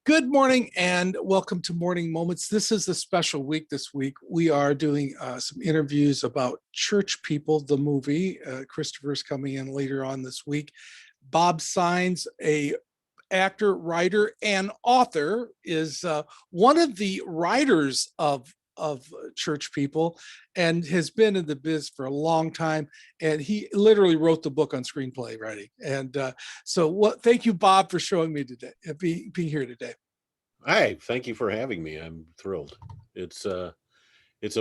Good morning and welcome to Morning Moments. This is a special week this week. We are doing some interviews about Church People, the movie. Christopher's coming in later on this week. Bob Saenz, a actor, writer, and author, is one of the writers of Church People and has been in the biz for a long time. And he literally wrote the book on screenplay writing. And thank you, Bob, for showing me today, being here today. Hi, thank you for having me. I'm thrilled. It's a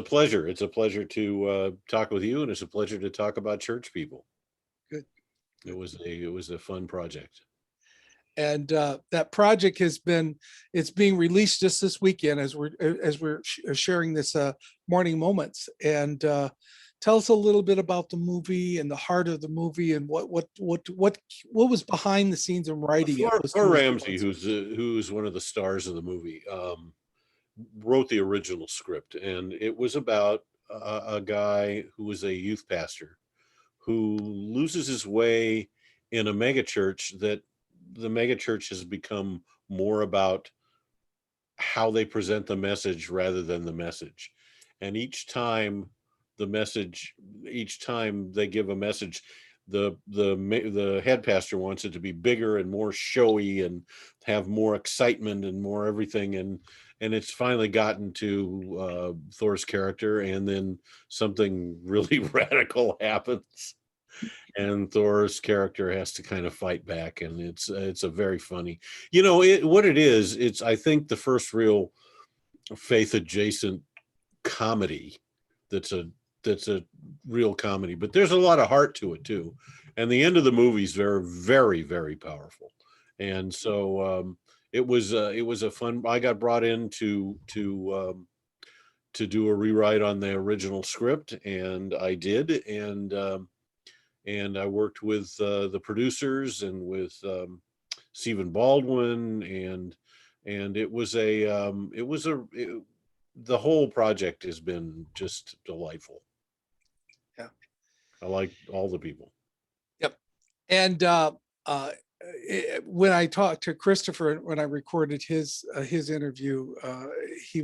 pleasure. It's a pleasure to talk with you, and it's a pleasure to talk about Church People. Good. It was a fun project. And that project it's being released just this weekend as we're sharing this Morning Moments. And tell us a little bit about the movie and the heart of the movie and what was behind the scenes in writing it. Thor Ramsey, who's one of the stars of the movie, wrote the original script, and it was about a guy who was a youth pastor who loses his way in a megachurch. That the megachurch has become more about how they present the message rather than the message. And each time they give a message, the head pastor wants it to be bigger and more showy and have more excitement and more everything. And it's finally gotten to Thor's character, and then something really radical happens. And Thor's character has to kind of fight back, and it's a very funny, it's I think the first real faith adjacent comedy that's a real comedy, but there's a lot of heart to it too. And the end of the movie is very, very, very powerful. And so it was a fun. I got brought in to do a rewrite on the original script, and I did. And I worked with the producers and with Stephen Baldwin, and the whole project has been just delightful. Yeah, I like all the people. Yep. And when I talked to Christopher, when I recorded his interview, he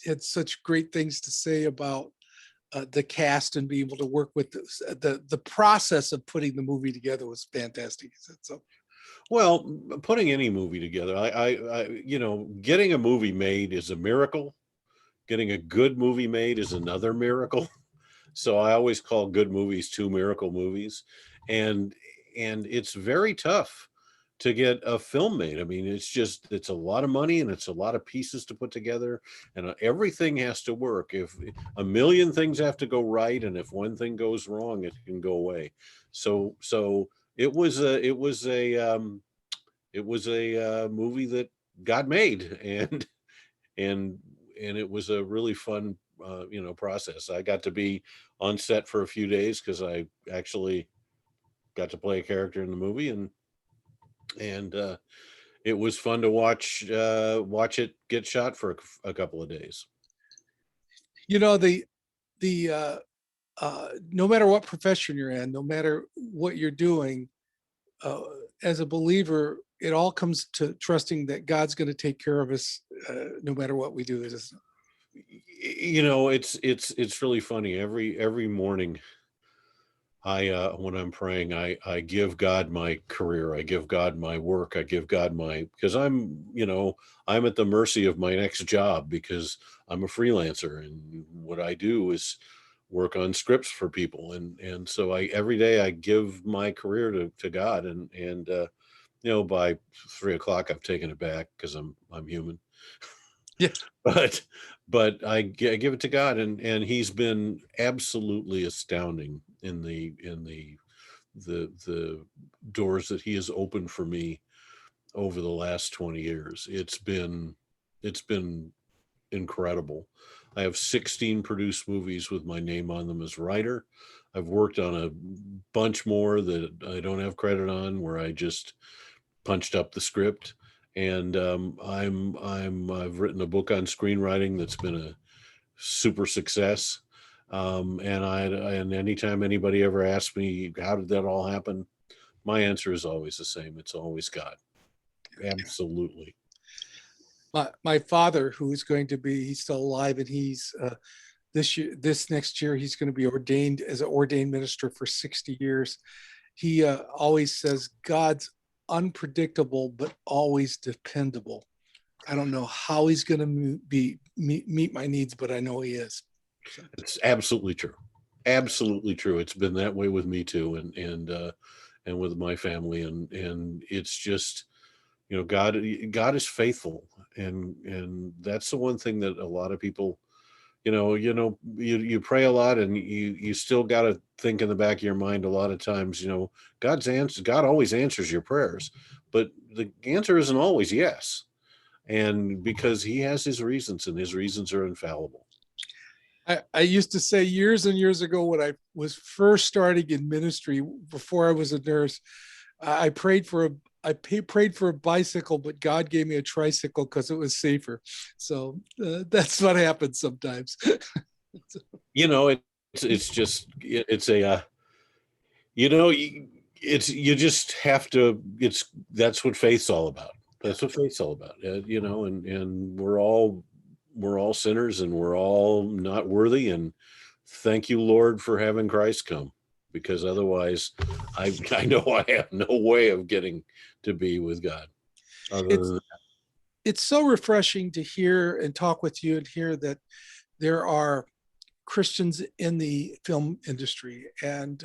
had such great things to say about the cast and be able to work with the process of putting the movie together was fantastic. So, well, putting any movie together, I getting a movie made is a miracle. Getting a good movie made is another miracle. So I always call good movies 2 miracle movies, and it's very tough to get a film made. I mean, it's a lot of money, and it's a lot of pieces to put together, and everything has to work. If a million things have to go right, and if one thing goes wrong, it can go away. So it was a movie that got made, and it was a really fun process. I got to be on set for a few days because I actually got to play a character in the movie, and it was fun to watch it get shot for a couple of days. The no matter what profession you're in, no matter what you're doing, as a believer, it all comes to trusting that God's going to take care of us, no matter what we do. It's really funny. Every morning, when I'm praying, I give God my career, I give God my work, I give God because I'm at the mercy of my next job because I'm a freelancer, and what I do is work on scripts for people, and so every day I give my career to God, and by 3 o'clock I've taken it back because I'm human. Yeah. But I give it to God, and he's been absolutely astounding in the doors that he has opened for me over the last 20 years. It's been incredible. I have 16 produced movies with my name on them as writer. I've worked on a bunch more that I don't have credit on, where I just punched up the script. And I've written a book on screenwriting that's been a super success. And anytime anybody ever asks me, how did that all happen? My answer is always the same. It's always God. Absolutely. My father, who is going to be, he's still alive, and he's this next year, he's going to be ordained as an ordained minister for 60 years. He always says, God's unpredictable, but always dependable. I don't know how he's going to meet my needs, but I know he is. So. It's absolutely true. Absolutely true. It's been that way with me too, and with my family, and it's just, God is faithful, and that's the one thing that a lot of people, you pray a lot, and you still got to think in the back of your mind a lot of times, God always answers your prayers, but the answer isn't always yes, and because he has his reasons, and his reasons are infallible. I used to say years and years ago, when I was first starting in ministry, before I was a nurse, I prayed for a bicycle, but God gave me a tricycle because it was safer. So that's what happens sometimes. It's just, it's a, you just have to, that's what faith's all about. That's what faith's all about. And we're all sinners, and we're all not worthy. And thank you, Lord, for having Christ come, because otherwise I know I have no way of getting to be with God. It's so refreshing to hear and talk with you and hear that there are Christians in the film industry, and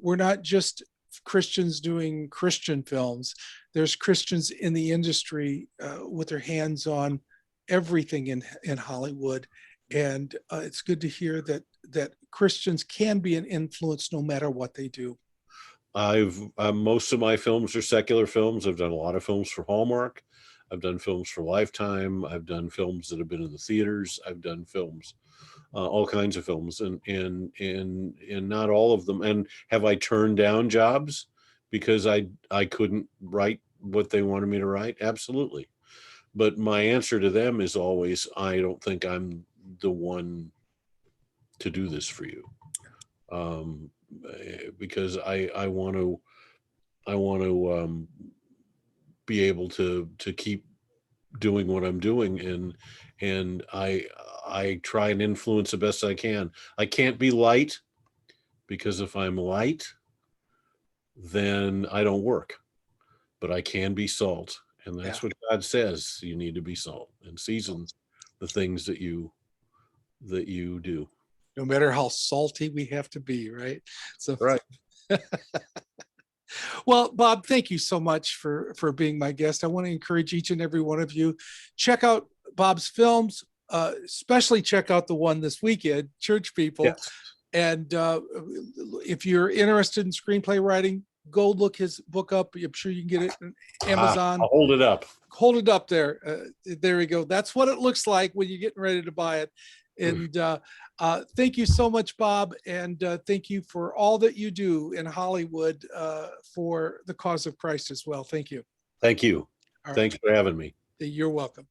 we're not just Christians doing Christian films. There's Christians in the industry with their hands on everything in Hollywood, and it's good to hear that Christians can be an influence no matter what they do. Most of my films are secular films. I've done a lot of films for Hallmark. I've done films for Lifetime. I've done films that have been in the theaters. I've done films, all kinds of films, and not all of them. And have I turned down jobs because I couldn't write what they wanted me to write? Absolutely. But my answer to them is always, I don't think I'm the one to do this for you, because I want to be able to keep doing what I'm doing, and I try and influence the best I can. I can't be light, because if I'm light, then I don't work. But I can be salt, and that's what God says. You need to be salt and season the things that you do. No matter how salty we have to be, right? So right. Well, Bob, thank you so much for being my guest. I want to encourage each and every one of you, check out Bob's films, especially check out the one this weekend, Church People. Yes. And if you're interested in screenplay writing, go look his book up. I'm sure you can get it on Amazon. I'll hold it up. Hold it up there. There we go. That's what it looks like when you're getting ready to buy it. And thank you so much, Bob. And thank you for all that you do in Hollywood for the cause of Christ as well. Thank you. Thank you. Thanks for having me. You're welcome.